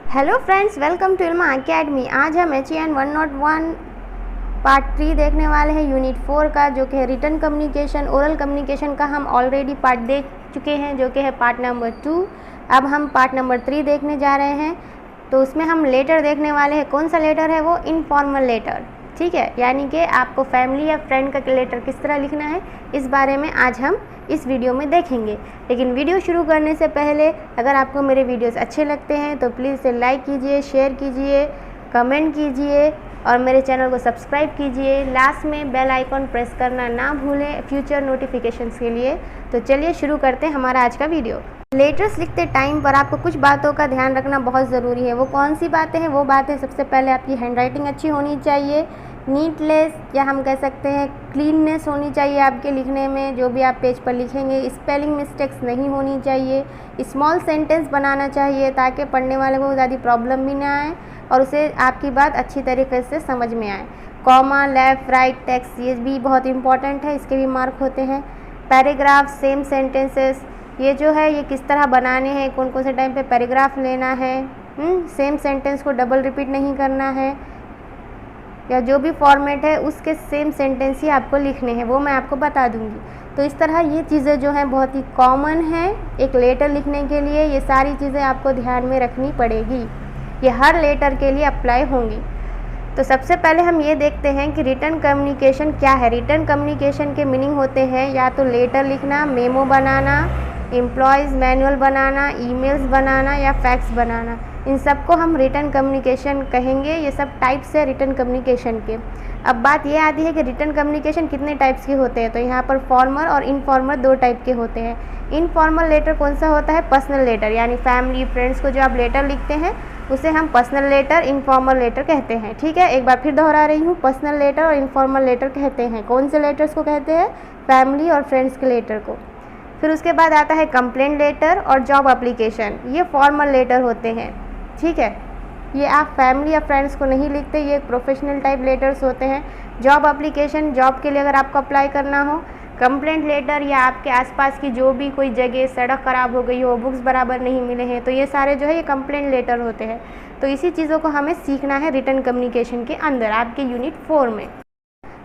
Hello friends, welcome to Ilma academy. आज हम HEN 101 part 3 देखने वाले हैं यूनिट 4 का, जो कि है रिटन कम्युनिकेशन। ओरल कम्युनिकेशन का हम ऑलरेडी पार्ट देख चुके हैं, जो कि है पार्ट नंबर 2। अब हम पार्ट नंबर 3 देखने जा रहे हैं। तो उसमें हम लेटर देखने वाले हैं। कौन सा लेटर है वो? Informal letter. ठीक है, यानी कि आपको फैमिली या फ्रेंड का लेटर किस तरह लिखना है, इस बारे में आज हम इस वीडियो में देखेंगे। लेकिन वीडियो शुरू करने से पहले अगर आपको मेरे वीडियोस अच्छे लगते हैं तो प्लीज़ इसे लाइक कीजिए, शेयर कीजिए, कमेंट कीजिए और मेरे चैनल को सब्सक्राइब कीजिए। लास्ट में बेल आइकॉन प्रेस करना ना भूलें फ्यूचर नोटिफिकेशंस के लिए। तो चलिए शुरू करते हैं हमारा आज का वीडियो। लेटर्स लिखते टाइम पर आपको कुछ बातों का ध्यान रखना बहुत ज़रूरी है। वो कौन सी बातें हैं? वो बातें, सबसे पहले आपकी हैंडराइटिंग अच्छी होनी चाहिए, नीटनेस या हम कह सकते हैं क्लीननेस होनी चाहिए आपके लिखने में। जो भी आप पेज पर लिखेंगे, स्पेलिंग मिस्टेक्स नहीं होनी चाहिए। स्मॉल सेंटेंस बनाना चाहिए ताकि पढ़ने वाले को ज़्यादा प्रॉब्लम भी ना आए और उसे आपकी बात अच्छी तरीके से समझ में आए। कॉमा, लेफ़्ट, राइट, टेक्स्ट, ये भी बहुत इंपॉर्टेंट है, इसके भी मार्क होते हैं। पैराग्राफ, सेम सेंटेंसेस, ये जो है ये किस तरह बनाने हैं, कौन कौन से टाइम पे पैराग्राफ लेना है। सेम सेंटेंस को डबल रिपीट नहीं करना है, या जो भी फॉर्मेट है उसके सेम सेंटेंस ही आपको लिखने हैं, वो मैं आपको बता दूंगी। तो इस तरह ये चीज़ें जो हैं बहुत ही कॉमन है एक लेटर लिखने के लिए। ये सारी चीज़ें आपको ध्यान में रखनी पड़ेगी, ये हर लेटर के लिए अप्लाई होंगी। तो सबसे पहले हम ये देखते हैं कि रिटन कम्युनिकेशन क्या है। रिटन कम्युनिकेशन के मीनिंग होते हैं या तो लेटर लिखना, मेमो बनाना, एम्प्लॉयज़ मैनुअल बनाना, ईमेल्स बनाना या फैक्स बनाना। इन सबको हम रिटन कम्युनिकेशन कहेंगे। ये सब टाइप्स है रिटन कम्युनिकेशन के। अब बात ये आती है कि रिटन कम्युनिकेशन कितने टाइप्स के होते हैं। तो यहाँ पर फॉर्मल और इनफॉर्मल दो टाइप के होते हैं। इनफॉर्मल लेटर कौन सा होता है? पर्सनल लेटर, यानी फैमिली फ्रेंड्स को जो आप लेटर लिखते हैं उसे हम पर्सनल लेटर, इनफॉर्मल लेटर कहते हैं। ठीक है, एक बार फिर दोहरा रही हूँ, पर्सनल लेटर और इनफॉर्मल लेटर कहते हैं। कौन से लेटर्स को कहते हैं? फैमिली और फ्रेंड्स के लेटर को। फिर उसके बाद आता है कंप्लेंट लेटर और जॉब एप्लीकेशन। ये फॉर्मल लेटर होते हैं। ठीक है, ये आप फैमिली या फ्रेंड्स को नहीं लिखते, ये प्रोफेशनल टाइप लेटर्स होते हैं। जॉब एप्लीकेशन, जॉब के लिए अगर आपको अप्लाई करना हो। कंप्लेंट लेटर, या आपके आसपास की जो भी कोई जगह सड़क ख़राब हो गई हो, बुक्स बराबर नहीं मिले हैं, तो ये सारे जो है ये कंप्लेंट लेटर होते हैं। तो इसी चीज़ों को हमें सीखना है रिटन कम्युनिकेशन के अंदर आपके यूनिट 4 में।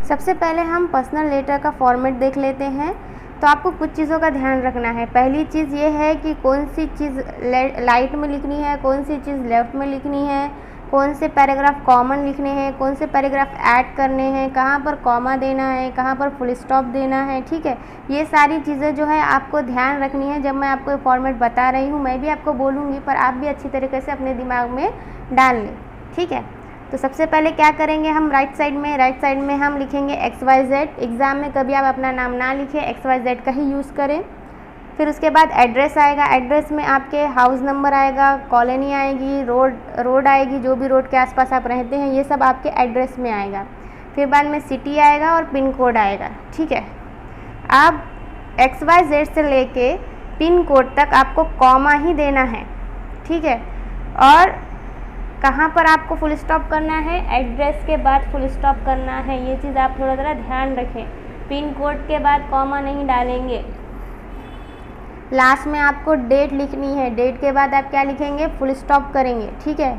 सबसे पहले हम पर्सनल लेटर का फॉर्मेट देख लेते हैं। तो आपको कुछ चीज़ों का ध्यान रखना है। पहली चीज़ ये है कि कौन सी चीज़ राइट में लिखनी है, कौन सी चीज़ लेफ़्ट में लिखनी है, कौन से पैराग्राफ कॉमन लिखने हैं, कौन से पैराग्राफ ऐड करने हैं, कहाँ पर कॉमा देना है, कहाँ पर फुल स्टॉप देना है। ठीक है, ये सारी चीज़ें जो है आपको ध्यान रखनी है। जब मैं आपको फॉर्मेट बता रही हूँ, मैं भी आपको बोलूँगी, पर आप भी अच्छी तरीके से अपने दिमाग में डाल लें। ठीक है, तो सबसे पहले क्या करेंगे हम? राइट साइड में हम लिखेंगे XYZ। एग्ज़ाम में कभी आप अपना नाम ना लिखें, XYZ का ही यूज़ करें। फिर उसके बाद एड्रेस आएगा। एड्रेस में आपके हाउस नंबर आएगा, कॉलोनी आएगी, रोड आएगी, जो भी रोड के आसपास आप रहते हैं ये सब आपके एड्रेस में आएगा। फिर बाद में सिटी आएगा और पिन कोड आएगा। ठीक है, अब XYZ से लेके पिन कोड तक आपको कॉमा ही देना है। ठीक है, और कहाँ पर आपको फुल स्टॉप करना है? एड्रेस के बाद फुल स्टॉप करना है। ये चीज़ आप थोड़ा ज़रा ध्यान रखें। पिन कोड के बाद कॉमा नहीं डालेंगे। लास्ट में आपको डेट लिखनी है, डेट के बाद आप क्या लिखेंगे? फुल स्टॉप करेंगे। ठीक है,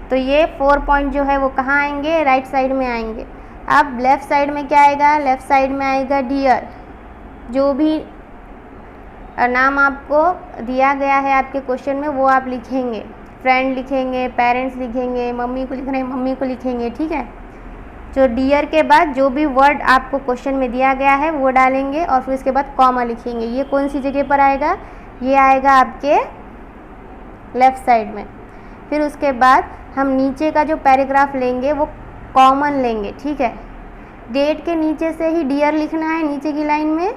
तो ये 4 पॉइंट जो है वो कहाँ आएंगे? राइट साइड में आएंगे। अब लेफ़्ट साइड में क्या आएगा? लेफ़्ट साइड में आएगा डियर। जो भी नाम आपको दिया गया है आपके क्वेश्चन में वो आप लिखेंगे। फ्रेंड लिखेंगे, पेरेंट्स लिखेंगे, मम्मी को लिख रहे हैं मम्मी को लिखेंगे। ठीक है, जो डियर के बाद जो भी वर्ड आपको क्वेश्चन में दिया गया है वो डालेंगे और फिर उसके बाद कॉमा लिखेंगे। ये कौन सी जगह पर आएगा? ये आएगा आपके लेफ़्ट साइड में। फिर उसके बाद हम नीचे का जो पैराग्राफ लेंगे वो कॉमन लेंगे। ठीक है, डेट के नीचे से ही डियर लिखना है नीचे की लाइन में,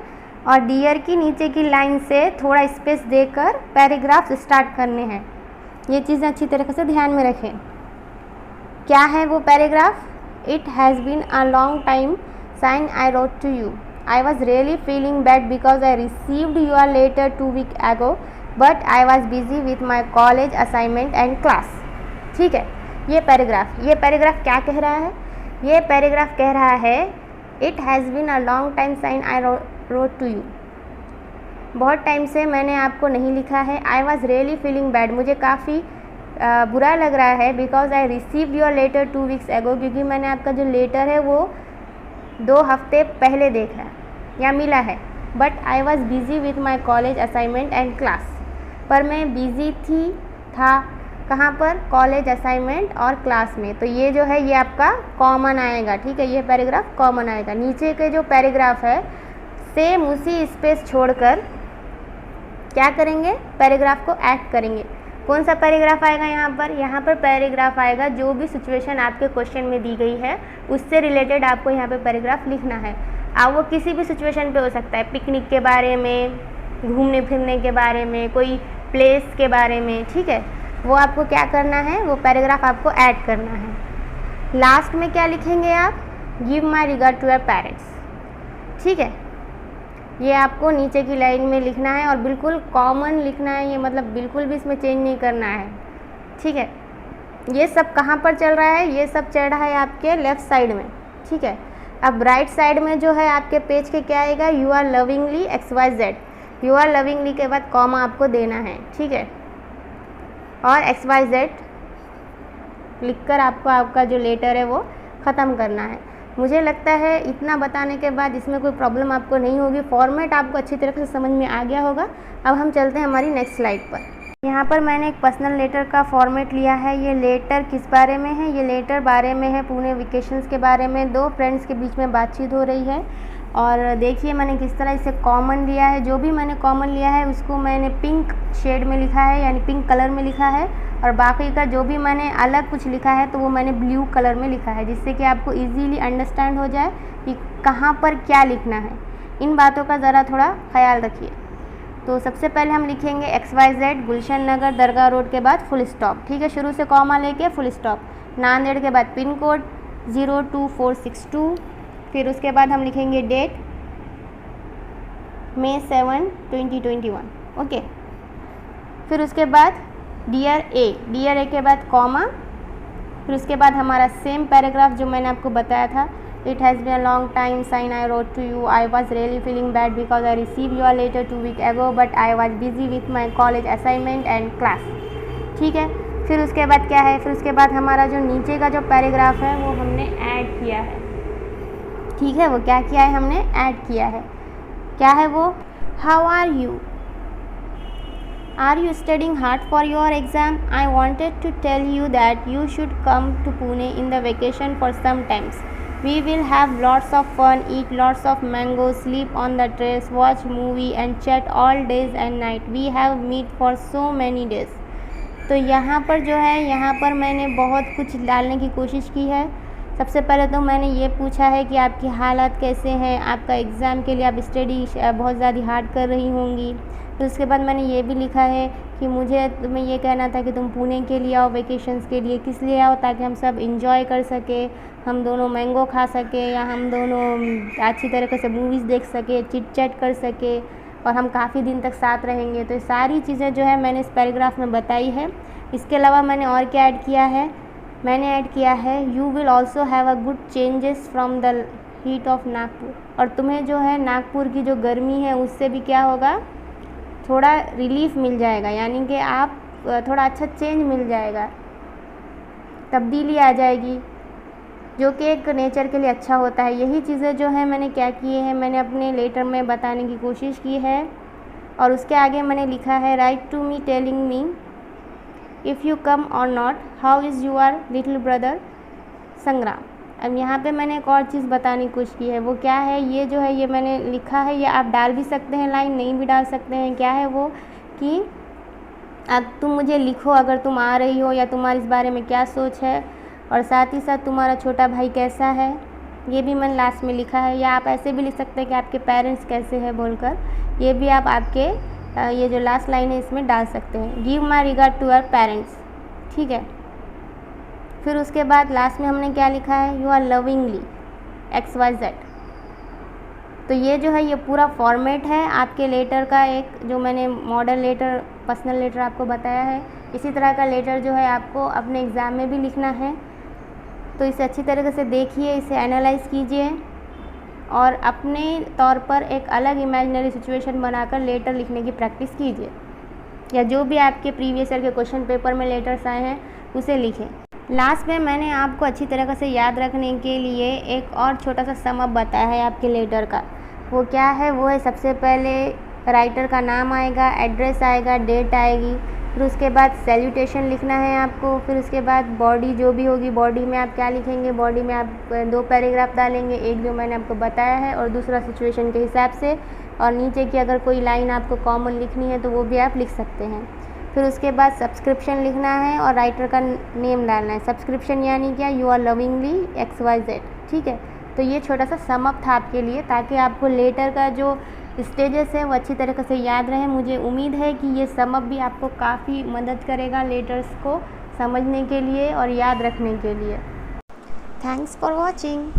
और डियर की नीचे की लाइन से थोड़ा स्पेस देकर पैराग्राफ स्टार्ट करने हैं। ये चीज़ें अच्छी तरीके से ध्यान में रखें। क्या है वो paragraph? It has been a long time since I wrote to you. I was really feeling bad because I received your letter 2 week ago, but I was busy with my college assignment and class. ठीक है, ये paragraph क्या कह रहा है? ये paragraph कह रहा है it has been a long time since I wrote to you. बहुत टाइम से मैंने आपको नहीं लिखा है। I was really feeling bad, मुझे काफ़ी बुरा लग रहा है because I received your letter 2 weeks ago, क्योंकि मैंने आपका जो लेटर है वो 2 हफ्ते पहले देखा है या मिला है, but I was busy with my college assignment and class. पर मैं बिज़ी था कहाँ पर, कॉलेज असाइनमेंट और क्लास में। तो ये जो है ये आपका कॉमन आएगा, ठीक है, ये पैराग्राफ कॉमन आएगा। नीचे के जो पैराग्राफ है सेम उसी स्पेस छोड़कर क्या करेंगे, पैराग्राफ को ऐड करेंगे। कौन सा पैराग्राफ आएगा यहाँ पर पैराग्राफ आएगा जो भी सिचुएशन आपके क्वेश्चन में दी गई है उससे रिलेटेड आपको यहाँ पे पैराग्राफ लिखना है। अब वो किसी भी सिचुएशन पे हो सकता है, पिकनिक के बारे में, घूमने फिरने के बारे में, कोई प्लेस के बारे में, ठीक है। वो आपको क्या करना है, वो पैराग्राफ आपको ऐड करना है। लास्ट में क्या लिखेंगे आप, give my regard to your parents, ठीक है। ये आपको नीचे की लाइन में लिखना है और बिल्कुल कॉमन लिखना है, ये मतलब बिल्कुल भी इसमें चेंज नहीं करना है, ठीक है। ये सब कहाँ पर चल रहा है, ये सब चल रहा है आपके लेफ़्ट साइड में, ठीक है। अब राइट साइड में जो है आपके पेज के क्या आएगा, you are lovingly XYZ। You are lovingly के बाद कॉमा आपको देना है, ठीक है, और XYZ लिखकर आपको आपका जो लेटर है वो ख़त्म करना है। मुझे लगता है इतना बताने के बाद इसमें कोई प्रॉब्लम आपको नहीं होगी, फॉर्मेट आपको अच्छी तरह से समझ में आ गया होगा। अब हम चलते हैं हमारी नेक्स्ट स्लाइड पर। यहाँ पर मैंने एक पर्सनल लेटर का फॉर्मेट लिया है। ये लेटर किस बारे में है, ये लेटर बारे में है पुणे वेकेशंस के बारे में। 2 फ्रेंड्स के बीच में बातचीत हो रही है और देखिए मैंने किस तरह इसे कॉमन लिया है। जो भी मैंने कॉमन लिया है उसको मैंने पिंक शेड में लिखा है, यानी पिंक कलर में लिखा है, और बाकी का जो भी मैंने अलग कुछ लिखा है तो वो मैंने ब्लू कलर में लिखा है, जिससे कि आपको इजीली अंडरस्टैंड हो जाए कि कहाँ पर क्या लिखना है। इन बातों का ज़रा थोड़ा ख्याल रखिए। तो सबसे पहले हम लिखेंगे XYZ गुलशन नगर दरगाह रोड के बाद फुल स्टॉप, ठीक है, शुरू से कॉमा लेके फुल स्टॉप। नांदेड़ के बाद पिन कोड 02462, फिर उसके बाद हम लिखेंगे डेट May 7, 2021, ओके। फिर उसके बाद डियर ए के बाद कॉमा, फिर उसके बाद हमारा सेम पैराग्राफ जो मैंने आपको बताया था, it has been a long time since I wrote to you, I was really feeling bad because I receive your letter 2 week ago, but I was busy with my college assignment and class, ठीक है। फिर उसके बाद क्या है, फिर उसके बाद हमारा जो नीचे का जो पैराग्राफ है वो हमने ऐड किया है, ठीक है। वो क्या किया है, हमने ऐड किया है। क्या है वो, how are you, Are you studying hard for your exam? I wanted to tell you that you should come to Pune in the vacation for some times. We will have lots of fun, eat lots of mangoes, sleep on the terrace, watch movie and chat all days and night. We have meet for so many days. तो यहाँ पर जो है, यहाँ पर मैंने बहुत कुछ डालने की कोशिश की है। सबसे पहले तो मैंने ये पूछा है कि आपकी हालात कैसे हैं, आपका एग्ज़ाम के लिए आप स्टडी बहुत ज़्यादा हार्ड कर रही होंगी। फिर उसके बाद मैंने ये भी लिखा है कि मुझे तुम्हें ये कहना था कि तुम पुणे के लिए आओ वेकेशंस के लिए, किस लिए आओ, ताकि हम सब इंजॉय कर सके, हम दोनों मैंगो खा सके, या हम दोनों अच्छी तरीके से मूवीज़ देख सके, चिट चैट कर सके, और हम काफ़ी दिन तक साथ रहेंगे। तो ये सारी चीज़ें जो है मैंने इस पैराग्राफ में बताई है। इसके अलावा मैंने और क्या ऐड किया है, मैंने ऐड किया है you will also have a good changes from the heat of Nagpur, और तुम्हें जो है नागपुर की जो गर्मी है उससे भी क्या होगा, थोड़ा रिलीफ मिल जाएगा, यानी कि आप थोड़ा अच्छा चेंज मिल जाएगा, तब्दीली आ जाएगी, जो कि एक नेचर के लिए अच्छा होता है। यही चीज़ें जो है मैंने क्या किए हैं, मैंने अपने लेटर में बताने की कोशिश की है। और उसके आगे मैंने लिखा है write to me telling me if you come or not, how is your little brother Sangram. अब यहाँ पे मैंने एक और चीज़ बताने की कोशिश की है, वो क्या है, ये जो है ये मैंने लिखा है, ये आप डाल भी सकते हैं लाइन, नहीं भी डाल सकते हैं। क्या है वो कि अब तुम मुझे लिखो अगर तुम आ रही हो, या तुम्हारी इस बारे में क्या सोच है, और साथ ही साथ तुम्हारा छोटा भाई कैसा है, ये भी मैंने लास्ट में लिखा है। या आप ऐसे भी लिख सकते हैं कि आपके पेरेंट्स कैसे हैं बोलकर, ये भी आप आपके ये जो लास्ट लाइन है इसमें डाल सकते हैं, give my regard to our parents, ठीक है। फिर उसके बाद लास्ट में हमने क्या लिखा है, यू आर लविंगली XYZ। तो ये जो है ये पूरा फॉर्मेट है आपके लेटर का, एक जो मैंने मॉडल लेटर, पर्सनल लेटर आपको बताया है। इसी तरह का लेटर जो है आपको अपने एग्ज़ाम में भी लिखना है। तो इसे अच्छी तरीके से देखिए, इसे एनालाइज़ कीजिए और अपने तौर पर एक अलग इमेजिनरी सिचुएशन बनाकर लेटर लिखने की प्रैक्टिस कीजिए। या जो भी आपके प्रीवियस ईयर के क्वेश्चन पेपर में लेटर्स आए हैं उसे लिखें। लास्ट में मैंने आपको अच्छी तरीके से याद रखने के लिए एक और छोटा सा सम अप बताया है आपके लेटर का। वो क्या है? वो है सबसे पहले राइटर का नाम आएगा, एड्रेस आएगा, डेट आएगी, फिर उसके बाद सैल्यूटेशन लिखना है आपको, फिर उसके बाद बॉडी जो भी होगी, बॉडी में आप क्या लिखेंगे? बॉडी में आप 2 पैराग्राफ डालेंगे, एक जो मैंने आपको बताया है और दूसरा सिचुएशन के हिसाब से, और नीचे की अगर कोई लाइन आपको कॉमन लिखनी है तो वो भी आप लिख सकते हैं। फिर उसके बाद सब्सक्रिप्शन लिखना है और राइटर का नेम डालना है। सब्सक्रिप्शन यानी क्या? यू आर लविंगली XYZ, ठीक है। तो ये छोटा सा सम अप था आपके लिए, ताकि आपको लेटर का जो स्टेजेस है वो अच्छी तरीके से याद रहे। मुझे उम्मीद है कि ये सम अप भी आपको काफ़ी मदद करेगा लेटर्स को समझने के लिए और याद रखने के लिए। Thanks for watching.